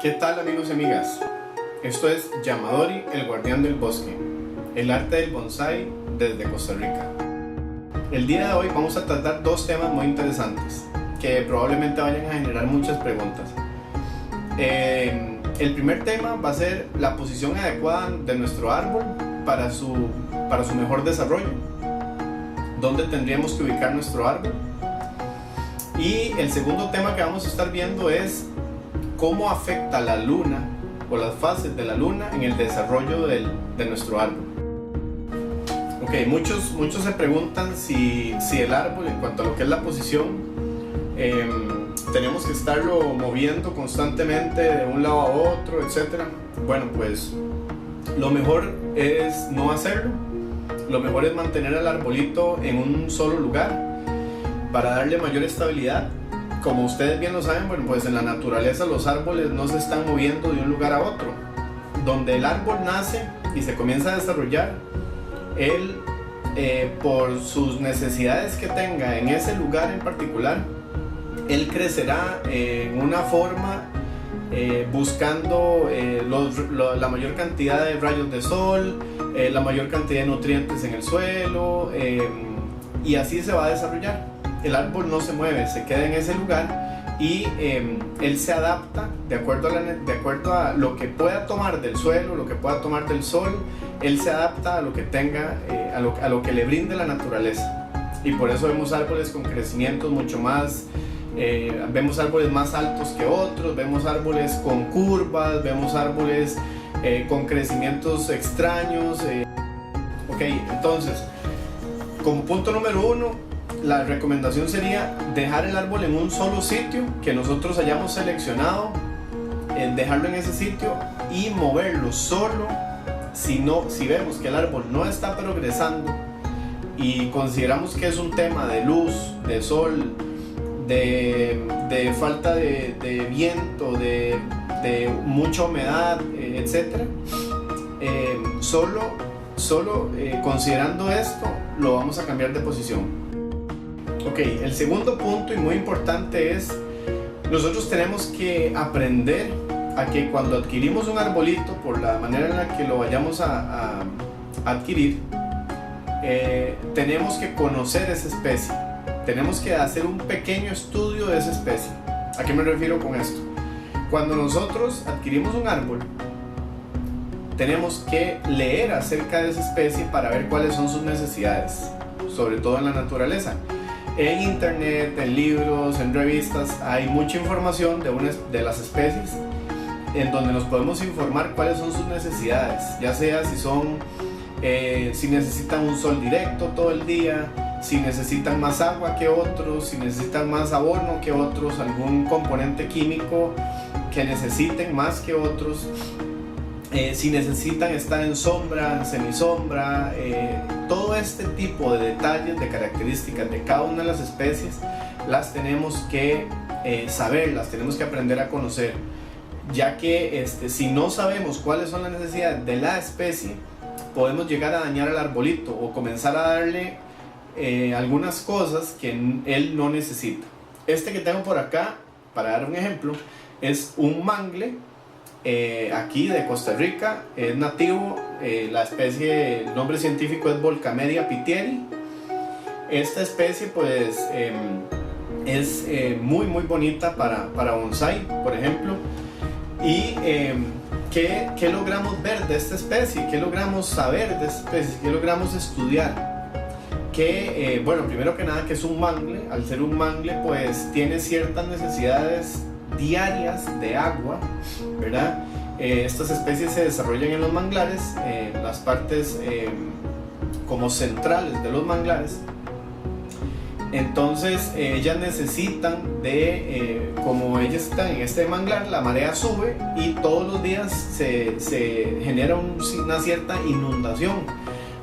¿Qué tal, amigos y amigas? Esto es Yamadori, el guardián del bosque, el arte del bonsái desde Costa Rica. El día de hoy vamos a tratar dos temas muy interesantes que probablemente vayan a generar muchas preguntas. El primer tema va a ser la posición adecuada de nuestro árbol para su mejor desarrollo. ¿Dónde tendríamos que ubicar nuestro árbol? Y el segundo tema que vamos a estar viendo es cómo afecta la luna o las fases de la luna en el desarrollo de nuestro árbol. Ok, muchos se preguntan si el árbol, en cuanto a lo que es la posición, tenemos que estarlo moviendo constantemente de un lado a otro, etc. Bueno, pues lo mejor es no hacerlo. Lo mejor es mantener al arbolito en un solo lugar para darle mayor estabilidad. Como ustedes bien lo saben, bueno, pues en la naturaleza los árboles no se están moviendo de un lugar a otro. Donde el árbol nace y se comienza a desarrollar, él, por sus necesidades que tenga en ese lugar en particular, él crecerá en una forma buscando la mayor cantidad de rayos de sol, la mayor cantidad de nutrientes en el suelo, y así se va a desarrollar. El árbol no se mueve, se queda en ese lugar y él se adapta de acuerdo a lo que pueda tomar del suelo, lo que pueda tomar del sol. Él se adapta a lo que tenga, a lo que le brinde la naturaleza. Y por eso vemos árboles con crecimientos mucho más, vemos árboles más altos que otros, vemos árboles con curvas, vemos árboles con crecimientos extraños. Ok, entonces, como punto número uno, la recomendación sería dejar el árbol en un solo sitio que nosotros hayamos seleccionado, dejarlo en ese sitio y moverlo solo si vemos que el árbol no está progresando y consideramos que es un tema de luz, de sol, de falta de viento, de mucha humedad, etc. Solo considerando esto lo vamos a cambiar de posición. Ok, el segundo punto y muy importante es, nosotros tenemos que aprender a que cuando adquirimos un arbolito, por la manera en la que lo vayamos a adquirir, tenemos que conocer esa especie, tenemos que hacer un pequeño estudio de esa especie. ¿A qué me refiero con esto? Cuando nosotros adquirimos un árbol, tenemos que leer acerca de esa especie para ver cuáles son sus necesidades, sobre todo en la naturaleza. En internet, en libros, en revistas, hay mucha información de las especies en donde nos podemos informar cuáles son sus necesidades, ya sea si necesitan un sol directo todo el día, si necesitan más agua que otros, si necesitan más abono que otros, algún componente químico que necesiten más que otros, si necesitan estar en sombra, en semisombra. Todo este tipo de detalles, de características de cada una de las especies, las tenemos que saber, las tenemos que aprender a conocer, ya que si no sabemos cuáles son las necesidades de la especie, podemos llegar a dañar al arbolito o comenzar a darle algunas cosas que él no necesita. Este que tengo por acá, para dar un ejemplo, es un mangle. Aquí de Costa Rica, es nativo, la especie, el nombre científico es Volcamedia pittieri. Esta especie pues es muy bonita para bonsái, por ejemplo. Y ¿qué logramos ver de esta especie? ¿Qué logramos saber de esta especie? ¿Qué logramos estudiar? Que bueno, primero que nada, que es un mangle. Al ser un mangle pues tiene ciertas necesidades diarias de agua, ¿verdad? Estas especies se desarrollan en los manglares, las partes como centrales de los manglares. Entonces ellas necesitan como ellas están en este manglar, la marea sube y todos los días se genera una cierta inundación.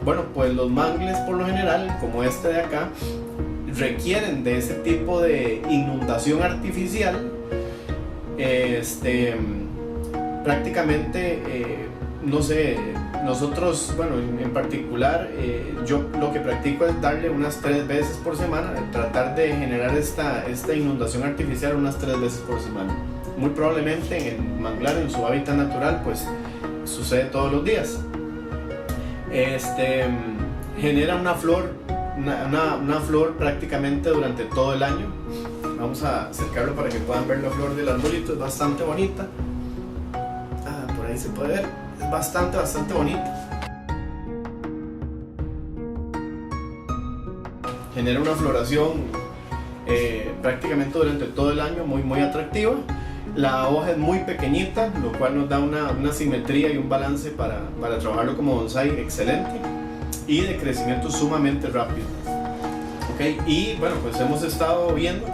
Bueno, pues los mangles por lo general, como este de acá, requieren de ese tipo de inundación artificial. Prácticamente, no sé, nosotros, bueno, en particular, yo lo que practico es darle unas 3 veces por semana, tratar de generar esta inundación artificial unas 3 veces por semana. Muy probablemente en el manglar, en su hábitat natural, pues sucede todos los días. Genera una flor, una flor prácticamente durante todo el año. Vamos a acercarlo para que puedan ver la flor del arbolito, es bastante bonita. Por ahí se puede ver, es bastante bonita. Genera una floración prácticamente durante todo el año, muy atractiva. La hoja es muy pequeñita, lo cual nos da una simetría y un balance para trabajarlo como bonsái excelente y de crecimiento sumamente rápido. Okay. Y bueno, pues hemos estado viendo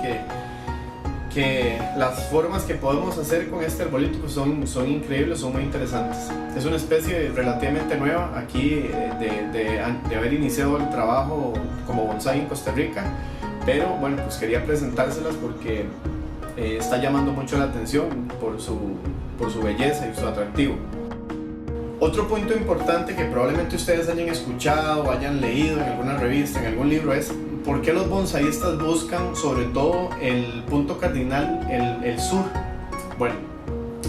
que las formas que podemos hacer con este arbolito pues son increíbles, son muy interesantes. Es una especie relativamente nueva aquí de haber iniciado el trabajo como bonsái en Costa Rica, pero bueno, pues quería presentárselas porque está llamando mucho la atención por su belleza y su atractivo. Otro punto importante que probablemente ustedes hayan escuchado o hayan leído en alguna revista, en algún libro, es por qué los bonsaístas buscan sobre todo el punto cardinal, el sur. Bueno,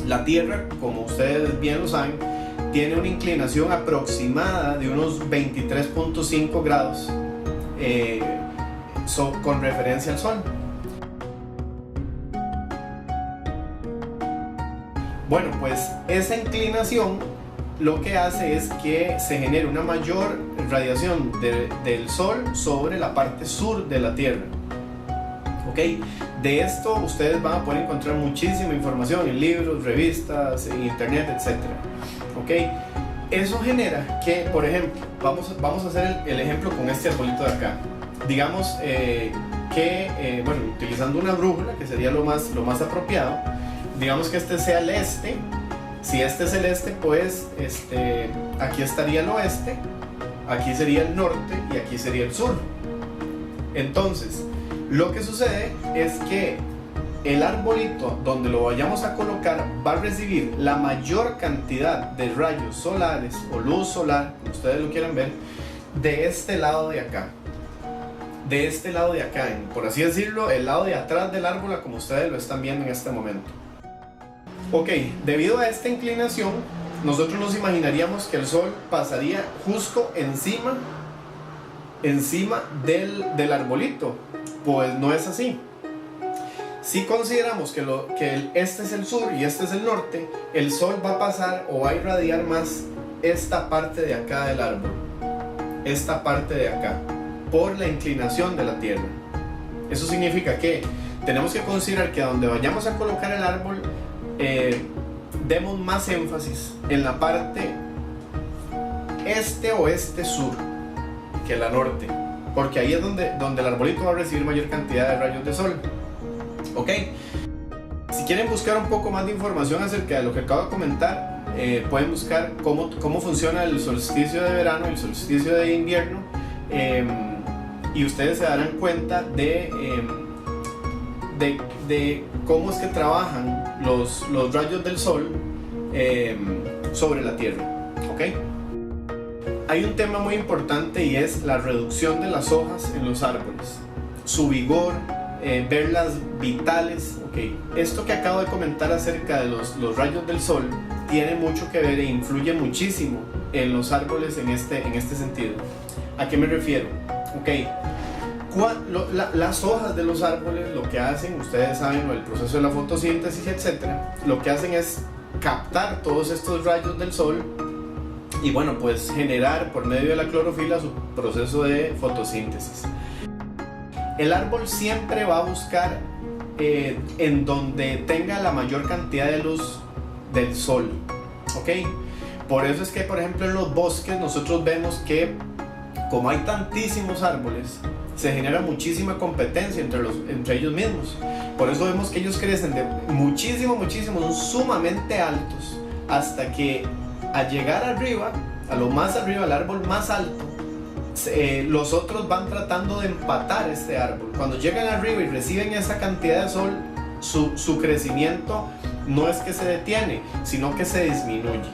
la Tierra, como ustedes bien lo saben, tiene una inclinación aproximada de unos 23.5 grados con referencia al Sol. Bueno, pues esa inclinación lo que hace es que se genere una mayor radiación del Sol sobre la parte sur de la Tierra. ¿Okay? De esto ustedes van a poder encontrar muchísima información en libros, revistas, en internet, etc. ¿Okay? Eso genera que, por ejemplo, vamos a hacer el ejemplo con este arbolito de acá. Digamos bueno, utilizando una brújula, que sería lo más apropiado, digamos que este sea el este. Si este es el este, pues aquí estaría el oeste, aquí sería el norte y aquí sería el sur. Entonces, lo que sucede es que el arbolito donde lo vayamos a colocar va a recibir la mayor cantidad de rayos solares o luz solar, como ustedes lo quieran ver, de este lado de acá. De este lado de acá, por así decirlo, el lado de atrás del árbol, como ustedes lo están viendo en este momento. Ok, debido a esta inclinación, nosotros nos imaginaríamos que el Sol pasaría justo encima del arbolito. Pues no es así. Si consideramos que este es el sur y este es el norte, el Sol va a pasar o va a irradiar más esta parte de acá del árbol, esta parte de acá, por la inclinación de la Tierra. Eso significa que tenemos que considerar que a donde vayamos a colocar el árbol, demos más énfasis en la parte este-oeste-sur que la norte, porque ahí es donde el arbolito va a recibir mayor cantidad de rayos de sol. Ok, si quieren buscar un poco más de información acerca de lo que acabo de comentar, pueden buscar cómo funciona el solsticio de verano y el solsticio de invierno, y ustedes se darán cuenta de cómo es que trabajan los rayos del sol sobre la Tierra. ¿Okay? Hay un tema muy importante y es la reducción de las hojas en los árboles, su vigor, verlas vitales. Okay. Esto que acabo de comentar acerca de los rayos del sol tiene mucho que ver e influye muchísimo en los árboles en este sentido. ¿A qué me refiero? Okay. Las hojas de los árboles lo que hacen, ustedes saben, el proceso de la fotosíntesis, etcétera, lo que hacen es captar todos estos rayos del sol y bueno, pues generar por medio de la clorofila su proceso de fotosíntesis. El árbol siempre va a buscar en donde tenga la mayor cantidad de luz del sol, ¿ok? Por eso es que, por ejemplo, en los bosques nosotros vemos que como hay tantísimos árboles, se genera muchísima competencia entre ellos mismos. Por eso vemos que ellos crecen de muchísimo, son sumamente altos, hasta que al llegar arriba, a lo más arriba, al árbol más alto, los otros van tratando de empatar este árbol. Cuando llegan arriba y reciben esa cantidad de sol, su crecimiento no es que se detiene, sino que se disminuye.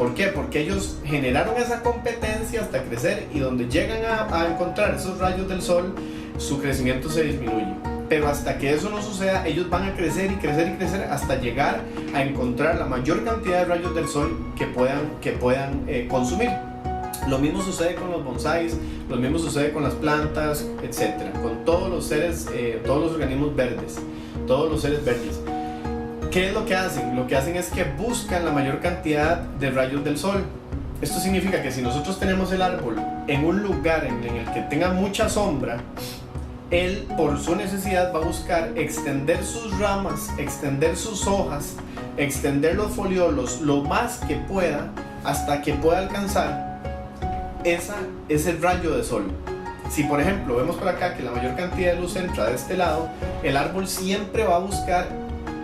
¿Por qué? Porque ellos generaron esa competencia hasta crecer y donde llegan a encontrar esos rayos del sol, su crecimiento se disminuye. Pero hasta que eso no suceda, ellos van a crecer y crecer y crecer hasta llegar a encontrar la mayor cantidad de rayos del sol que puedan consumir. Lo mismo sucede con los bonsáis, lo mismo sucede con las plantas, etc. Con todos los seres, todos los organismos verdes, todos los seres verdes. ¿Qué es lo que hacen? Lo que hacen es que buscan la mayor cantidad de rayos del sol. Esto significa que si nosotros tenemos el árbol en un lugar en el que tenga mucha sombra, él por su necesidad va a buscar extender sus ramas, extender sus hojas, extender los foliolos lo más que pueda hasta que pueda alcanzar ese rayo de sol. Si por ejemplo vemos por acá que la mayor cantidad de luz entra de este lado, el árbol siempre va a buscar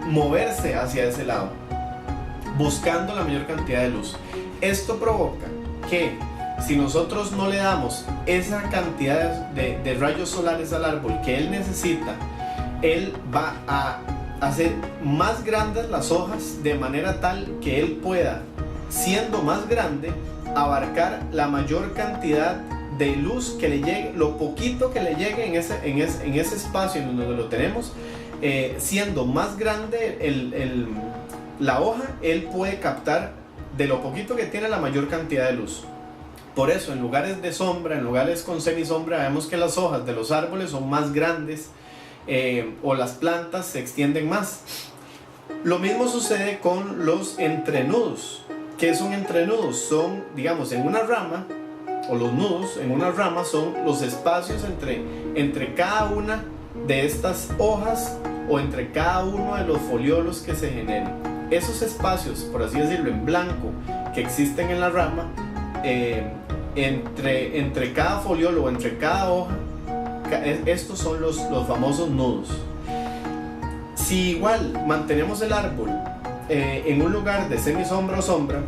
moverse hacia ese lado, buscando la mayor cantidad de luz. Esto provoca que si nosotros no le damos esa cantidad de rayos solares al árbol que él necesita, él va a hacer más grandes las hojas de manera tal que él pueda, siendo más grande, abarcar la mayor cantidad de luz que le llegue, lo poquito que le llegue en ese espacio en donde lo tenemos. Siendo más grande la hoja, él puede captar de lo poquito que tiene la mayor cantidad de luz. Por eso en lugares de sombra, en lugares con semisombra, vemos que las hojas de los árboles son más grandes, o las plantas se extienden más. Lo mismo sucede con los entrenudos. ¿Qué son entrenudos? Son, digamos, en una rama, o los nudos en una rama son los espacios entre cada una de estas hojas o entre cada uno de los foliolos que se generen. Esos espacios, por así decirlo, en blanco que existen en la rama, entre cada foliolo o entre cada hoja, estos son los famosos nudos. Si igual mantenemos el árbol en un lugar de semisombra o sombra,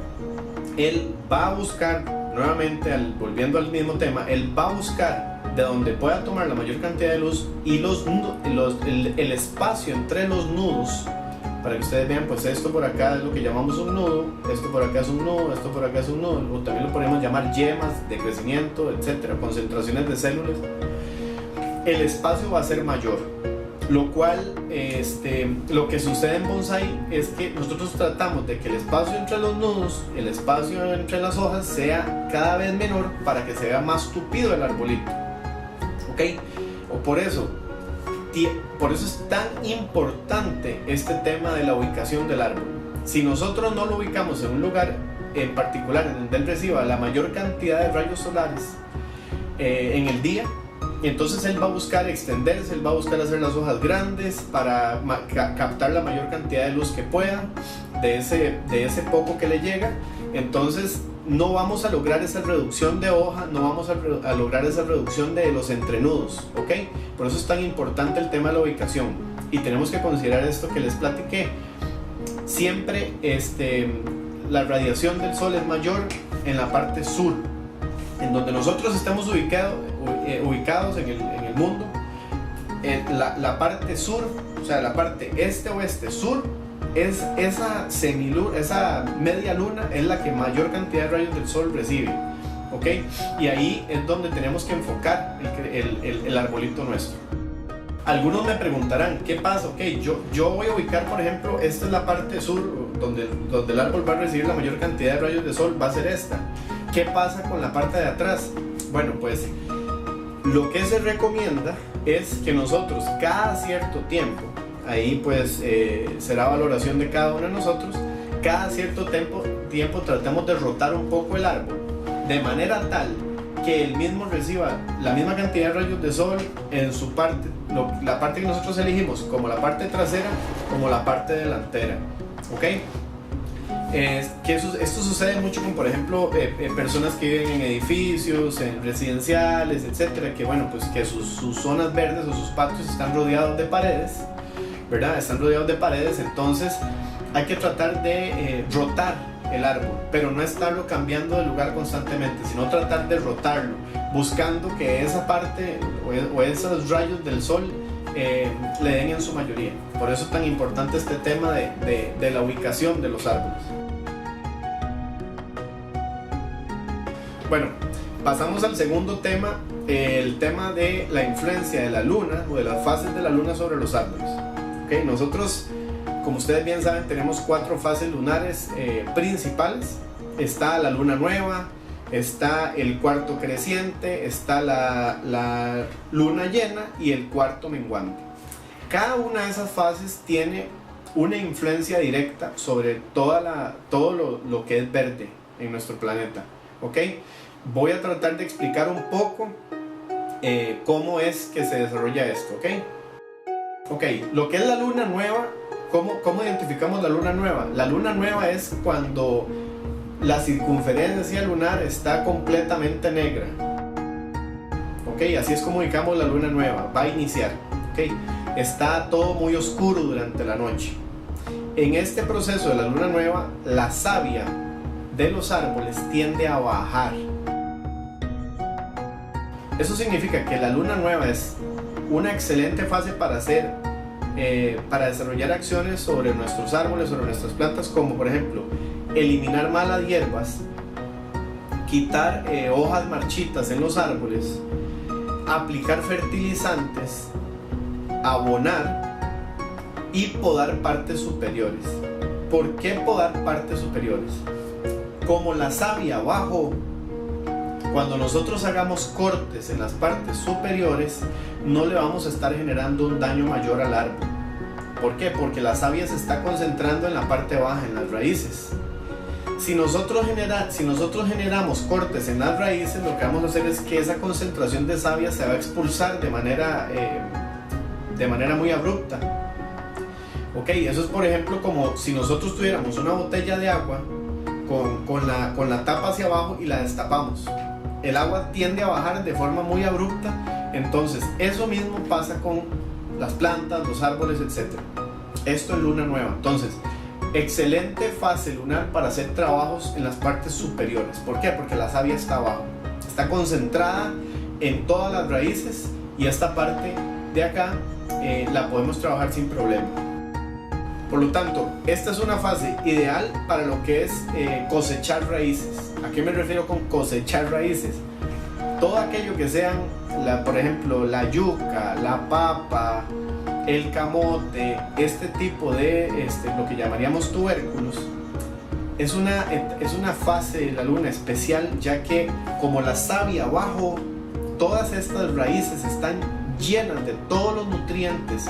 él va a buscar, nuevamente volviendo al mismo tema, él va a buscar de donde pueda tomar la mayor cantidad de luz, y el espacio entre los nudos, para que ustedes vean, pues esto por acá es lo que llamamos un nudo, esto por acá es un nudo, esto por acá es un nudo, o también lo podemos llamar yemas de crecimiento, etcétera, concentraciones de células. El espacio va a ser mayor, lo cual lo que sucede en bonsai es que nosotros tratamos de que el espacio entre los nudos, el espacio entre las hojas sea cada vez menor para que se vea más tupido el arbolito. ¿Ok? Por eso es tan importante este tema de la ubicación del árbol. Si nosotros no lo ubicamos en un lugar en particular en donde él reciba la mayor cantidad de rayos solares en el día, entonces él va a buscar extenderse, él va a buscar hacer las hojas grandes para captar la mayor cantidad de luz que pueda de ese poco que le llega. Entonces no vamos a lograr esa reducción de hoja, no vamos a lograr esa reducción de los entrenudos, ¿ok? Por eso es tan importante el tema de la ubicación, y tenemos que considerar esto que les platiqué. Siempre la radiación del sol es mayor en la parte sur, en donde nosotros estamos ubicados en el mundo. La parte sur, o sea, la parte este-oeste-sur, es esa semiluna, esa media luna es la que mayor cantidad de rayos del sol recibe, ¿ok? Y ahí es donde tenemos que enfocar el arbolito nuestro. Algunos me preguntarán, ¿qué pasa? Ok, yo voy a ubicar, por ejemplo, esta es la parte sur, donde el árbol va a recibir la mayor cantidad de rayos de sol, va a ser esta. ¿Qué pasa con la parte de atrás? Bueno, pues lo que se recomienda es que nosotros cada cierto tiempo, ahí pues será valoración de cada uno de nosotros, cada cierto tiempo tratemos de rotar un poco el árbol, de manera tal que el mismo reciba la misma cantidad de rayos de sol en su parte, la parte que nosotros elegimos, como la parte trasera, como la parte delantera, ¿ok? Esto sucede mucho con, por ejemplo, personas que viven en edificios, en residenciales, etcétera, que bueno, pues que sus zonas verdes o sus patios están rodeados de paredes, ¿verdad? Están rodeados de paredes, entonces hay que tratar de rotar el árbol, pero no estarlo cambiando de lugar constantemente, sino tratar de rotarlo, buscando que esa parte o esos rayos del sol le den en su mayoría. Por eso es tan importante este tema de la ubicación de los árboles. Bueno, pasamos al segundo tema, el tema de la influencia de la luna o de las fases de la luna sobre los árboles. ¿Okay? Nosotros, como ustedes bien saben, tenemos 4 fases lunares principales. Está la luna nueva, está el cuarto creciente, está la luna llena y el cuarto menguante. Cada una de esas fases tiene una influencia directa sobre todo lo que es verde en nuestro planeta. ¿Ok? Voy a tratar de explicar un poco cómo es que se desarrolla esto. ¿Ok? Ok, lo que es la luna nueva, ¿cómo identificamos la luna nueva? La luna nueva es cuando la circunferencia lunar está completamente negra. Ok, así es como ubicamos la luna nueva, va a iniciar. Ok, está todo muy oscuro durante la noche. En este proceso de la luna nueva, la savia de los árboles tiende a bajar. Eso significa que la luna nueva es una excelente fase para desarrollar acciones sobre nuestros árboles, sobre nuestras plantas, como por ejemplo eliminar malas hierbas, quitar hojas marchitas en los árboles, aplicar fertilizantes, abonar y podar partes superiores. ¿Por qué podar partes superiores? Como la savia bajó, cuando nosotros hagamos cortes en las partes superiores, no le vamos a estar generando un daño mayor al árbol. ¿Por qué? Porque la savia se está concentrando en la parte baja, en las raíces. Si nosotros generamos cortes en las raíces, lo que vamos a hacer es que esa concentración de savia se va a expulsar de manera muy abrupta. Ok, eso es por ejemplo como si nosotros tuviéramos una botella de agua con la tapa hacia abajo y la destapamos. El agua tiende a bajar de forma muy abrupta, entonces eso mismo pasa con las plantas, los árboles, etc. Esto es luna nueva. Entonces, excelente fase lunar para hacer trabajos en las partes superiores. ¿Por qué? Porque la savia está abajo, está concentrada en todas las raíces y esta parte de acá la podemos trabajar sin problema. Por lo tanto, esta es una fase ideal para lo que es cosechar raíces. ¿A qué me refiero con cosechar raíces? Todo aquello que sean, por ejemplo, la yuca, la papa, el camote, este tipo de lo que llamaríamos tubérculos, es una fase de la luna especial, ya que como la savia abajo, todas estas raíces están llenas de todos los nutrientes,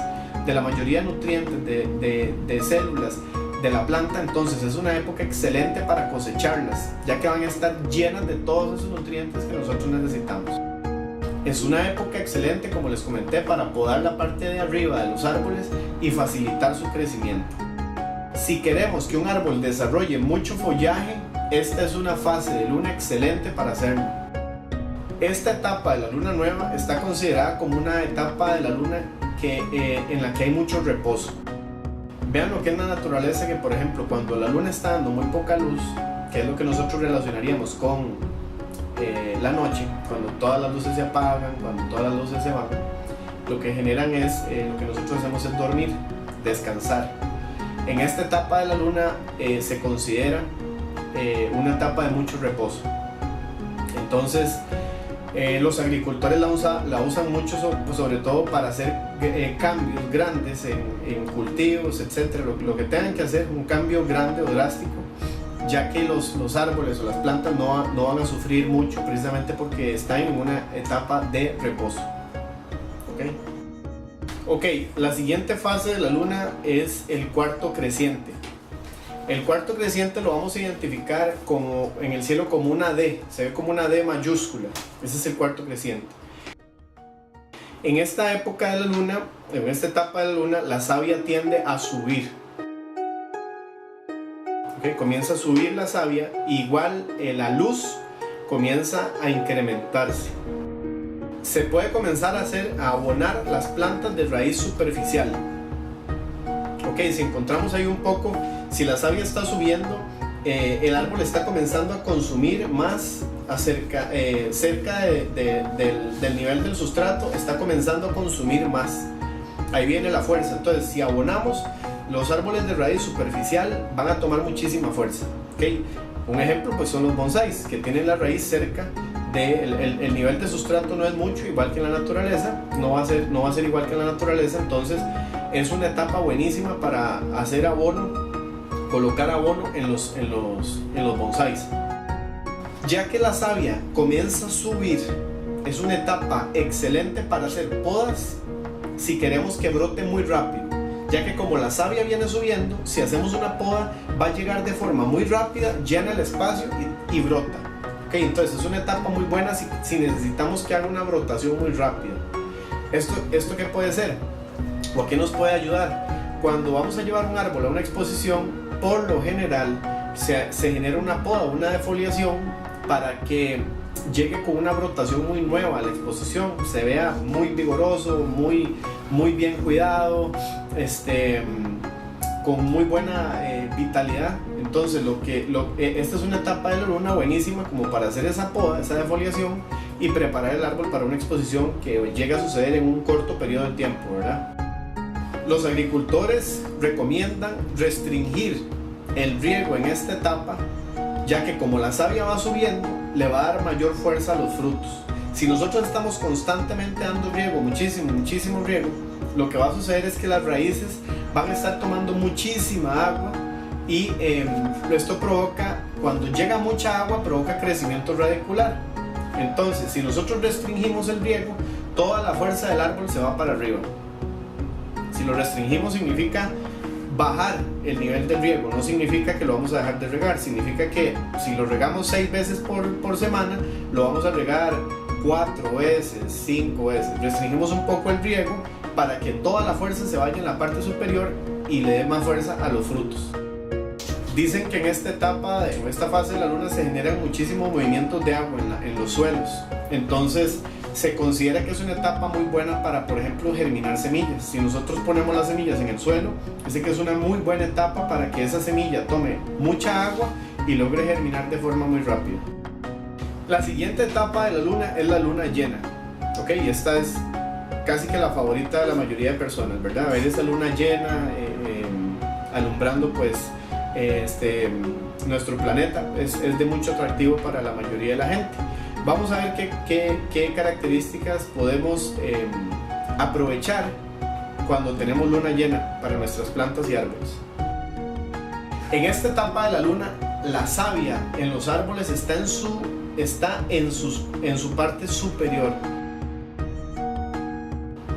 de la mayoría de nutrientes de células de la planta. Entonces es una época excelente para cosecharlas, ya que van a estar llenas de todos esos nutrientes que nosotros necesitamos. Es una época excelente, como les comenté, para podar la parte de arriba de los árboles y facilitar su crecimiento. Si queremos que un árbol desarrolle mucho follaje, esta es una fase de luna excelente para hacerlo. Esta etapa de la luna nueva está considerada como una etapa de la luna en la que hay mucho reposo. Vean lo que es la naturaleza, que por ejemplo cuando la luna está dando muy poca luz, que es lo que nosotros relacionaríamos con la noche, cuando todas las luces se apagan, cuando todas las luces se van, lo que generan es, lo que nosotros hacemos es dormir, descansar. En esta etapa de la luna se considera una etapa de mucho reposo. Entonces los agricultores la usan mucho, sobre todo para hacer cambios grandes en cultivos, etc. Lo que tengan que hacer, un cambio grande o drástico, ya que los árboles o las plantas no van a sufrir mucho, precisamente porque están en una etapa de reposo. Ok, la siguiente fase de la luna es el cuarto creciente. El cuarto creciente lo vamos a identificar en el cielo como una D, se ve como una D mayúscula. Ese es el cuarto creciente. En esta época de la luna, en esta etapa de la luna, la savia tiende a subir. Okay, comienza a subir la savia, igual la luz comienza a incrementarse. Se puede comenzar a abonar las plantas de raíz superficial. Ok, si encontramos ahí un poco, si la savia está subiendo, el árbol está comenzando a consumir más cerca del nivel del sustrato, está comenzando a consumir más. Ahí viene la fuerza. Entonces, si abonamos, los árboles de raíz superficial van a tomar muchísima fuerza. ¿Okay? Un ejemplo pues son los bonsáis, que tienen la raíz cerca el nivel de sustrato no es mucho, igual que en la naturaleza, no va a ser igual que en la naturaleza. Entonces es una etapa buenísima para hacer abono, colocar abono en los bonsáis. Ya que la savia comienza a subir, es una etapa excelente para hacer podas si queremos que brote muy rápido, ya que como la savia viene subiendo, si hacemos una poda va a llegar de forma muy rápida, llena el espacio y brota. Okay, entonces es una etapa muy buena si necesitamos que haga una brotación muy rápida. ¿Esto qué puede ser? ¿O a qué nos puede ayudar? Cuando vamos a llevar un árbol a una exposición, por lo general se genera una poda, una defoliación, para que llegue con una brotación muy nueva a la exposición, se vea muy vigoroso, muy bien cuidado, con muy buena vitalidad. Entonces esta es una etapa de la luna buenísima como para hacer esa poda, esa defoliación y preparar el árbol para una exposición que llega a suceder en un corto periodo de tiempo, ¿verdad? Los agricultores recomiendan restringir el riego en esta etapa, ya que como la savia va subiendo, le va a dar mayor fuerza a los frutos. Si nosotros estamos constantemente dando riego, muchísimo riego, lo que va a suceder es que las raíces van a estar tomando muchísima agua y esto provoca, cuando llega mucha agua, provoca crecimiento radicular. Entonces, si nosotros restringimos el riego, toda la fuerza del árbol se va para arriba. Si lo restringimos significa bajar el nivel del riego, no significa que lo vamos a dejar de regar, significa que si lo regamos 6 veces por semana, lo vamos a regar 4 veces, 5 veces. Restringimos un poco el riego para que toda la fuerza se vaya en la parte superior y le dé más fuerza a los frutos. Dicen que en esta etapa, en esta fase de la luna, se generan muchísimos movimientos de agua en los suelos. Entonces se considera que es una etapa muy buena para, por ejemplo, germinar semillas. Si nosotros ponemos las semillas en el suelo, dice que es una muy buena etapa para que esa semilla tome mucha agua y logre germinar de forma muy rápida. La siguiente etapa de la luna es la luna llena. ¿Ok? Y esta es casi que la favorita de la mayoría de personas, ¿verdad? Ver esa luna llena alumbrando pues nuestro planeta es de mucho atractivo para la mayoría de la gente. Vamos a ver qué características podemos aprovechar cuando tenemos luna llena para nuestras plantas y árboles. En esta etapa de la luna, la savia en los árboles está en su parte superior.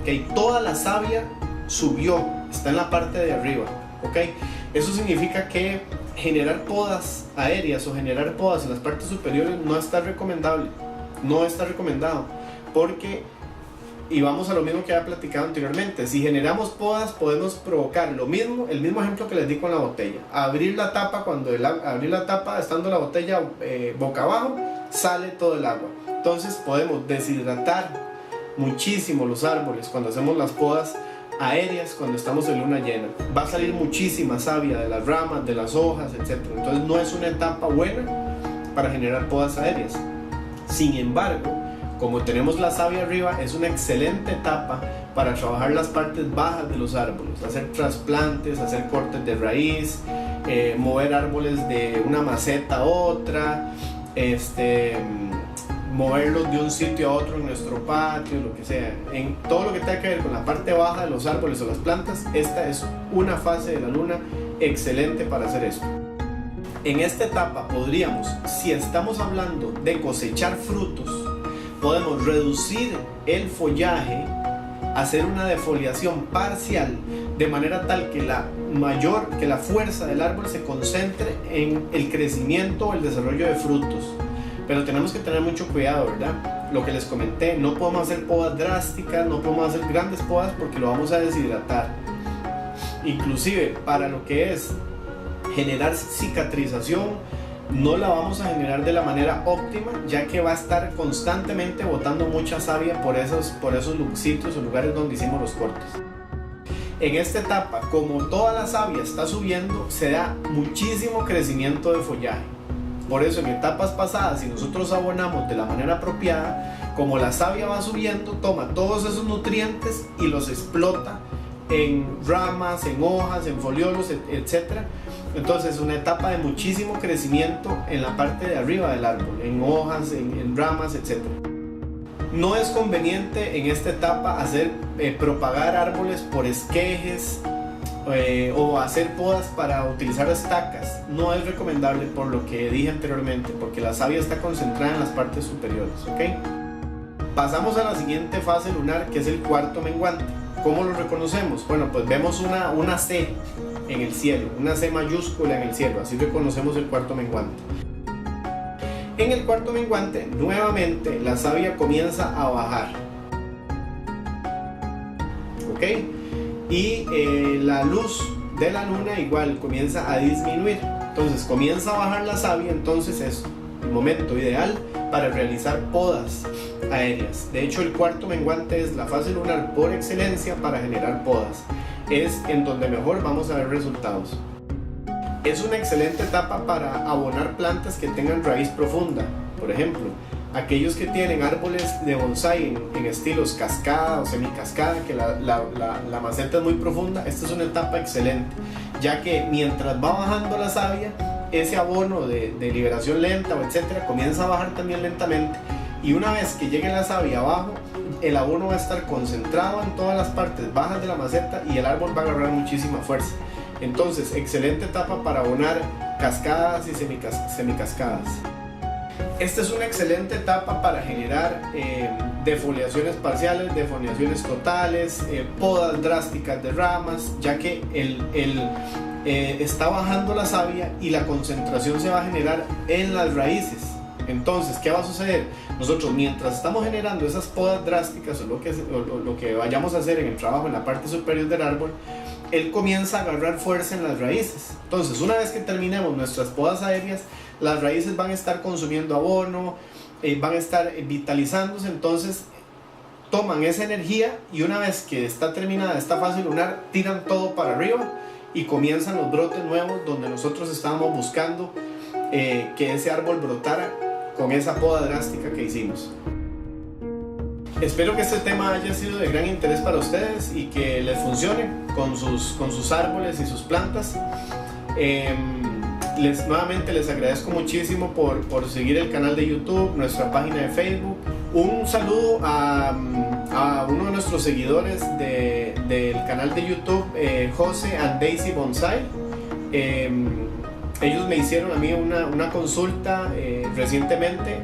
Okay, toda la savia subió, está en la parte de arriba. Okay, eso significa que generar podas aéreas o generar podas en las partes superiores no está recomendable, no está recomendado, porque, y vamos a lo mismo que había platicado anteriormente, si generamos podas podemos provocar el mismo ejemplo que les di con la botella, abrir la tapa, estando la botella boca abajo, sale todo el agua. Entonces podemos deshidratar muchísimo los árboles cuando hacemos las podas aéreas, cuando estamos en luna llena. Va a salir muchísima savia de las ramas, de las hojas, etc. Entonces no es una etapa buena para generar podas aéreas. Sin embargo, como tenemos la savia arriba, es una excelente etapa para trabajar las partes bajas de los árboles, hacer trasplantes, hacer cortes de raíz, mover árboles de una maceta a otra, moverlos de un sitio a otro en nuestro patio, lo que sea. En todo lo que tenga que ver con la parte baja de los árboles o las plantas, esta es una fase de la luna excelente para hacer esto. En esta etapa podríamos, si estamos hablando de cosechar frutos, podemos reducir el follaje, hacer una defoliación parcial, de manera tal que la fuerza del árbol se concentre en el crecimiento o el desarrollo de frutos. Pero tenemos que tener mucho cuidado, ¿verdad? Lo que les comenté, no podemos hacer podas drásticas, no podemos hacer grandes podas porque lo vamos a deshidratar. Inclusive para lo que es generar cicatrización, no la vamos a generar de la manera óptima, ya que va a estar constantemente botando mucha savia por esos sitios o lugares donde hicimos los cortes. En esta etapa, como toda la savia está subiendo, se da muchísimo crecimiento de follaje. Por eso en etapas pasadas, si nosotros abonamos de la manera apropiada, como la savia va subiendo, toma todos esos nutrientes y los explota en ramas, en hojas, en foliolos, etc. Entonces es una etapa de muchísimo crecimiento en la parte de arriba del árbol, en hojas, en ramas, etc. No es conveniente en esta etapa propagar árboles por esquejes o hacer podas para utilizar estacas. No es recomendable por lo que dije anteriormente, porque la savia está concentrada en las partes superiores, ¿ok? Pasamos a la siguiente fase lunar, que es el cuarto menguante. ¿Cómo lo reconocemos? Bueno, pues vemos una C en el cielo, una C mayúscula en el cielo, así reconocemos el cuarto menguante. En el cuarto menguante, nuevamente la savia comienza a bajar, ¿ok? Y la luz de la luna igual comienza a disminuir. Entonces comienza a bajar la savia, entonces es el momento ideal para realizar podas aéreas. De hecho, el cuarto menguante es la fase lunar por excelencia para generar podas. Es en donde mejor vamos a ver resultados. Es una excelente etapa para abonar plantas que tengan raíz profunda. Por ejemplo, aquellos que tienen árboles de bonsái en estilos cascada o semicascada, que la maceta es muy profunda, esta es una etapa excelente, ya que mientras va bajando la savia, ese abono de liberación lenta o etcétera comienza a bajar también lentamente, y una vez que llegue la savia abajo, el abono va a estar concentrado en todas las partes bajas de la maceta y el árbol va a agarrar muchísima fuerza. Entonces, excelente etapa para abonar cascadas y semicascadas. Esta es una excelente etapa para generar defoliaciones parciales, defoliaciones totales, podas drásticas de ramas, ya que está bajando la savia y la concentración se va a generar en las raíces. Entonces, ¿qué va a suceder? Nosotros, mientras estamos generando esas podas drásticas o lo que vayamos a hacer en el trabajo en la parte superior del árbol, él comienza a agarrar fuerza en las raíces. Entonces, una vez que terminemos nuestras podas aéreas, las raíces van a estar consumiendo abono, van a estar vitalizándose, entonces toman esa energía y una vez que está terminada esta fase lunar, tiran todo para arriba y comienzan los brotes nuevos donde nosotros estábamos buscando que ese árbol brotara con esa poda drástica que hicimos. Espero que este tema haya sido de gran interés para ustedes y que les funcione con sus árboles y sus plantas. Nuevamente les agradezco muchísimo por seguir el canal de YouTube, nuestra página de Facebook. Un saludo a uno de nuestros seguidores del canal de YouTube, Jose and Daisy Bonsai. Ellos me hicieron a mí una consulta recientemente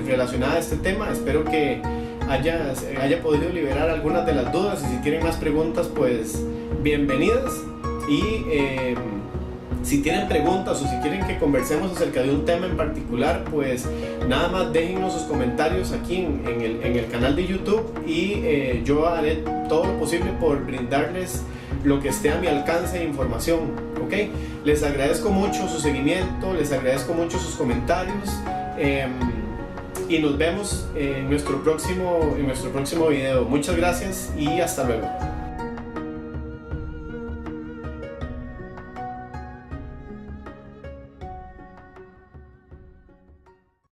relacionada a este tema. Espero que haya podido liberar algunas de las dudas, y si tienen más preguntas, pues bienvenidas. Y si tienen preguntas o si quieren que conversemos acerca de un tema en particular, pues nada más déjennos sus comentarios aquí en el canal de YouTube, y yo haré todo lo posible por brindarles lo que esté a mi alcance de información, ¿ok? Les agradezco mucho su seguimiento, les agradezco mucho sus comentarios, y nos vemos en nuestro próximo video. Muchas gracias y hasta luego.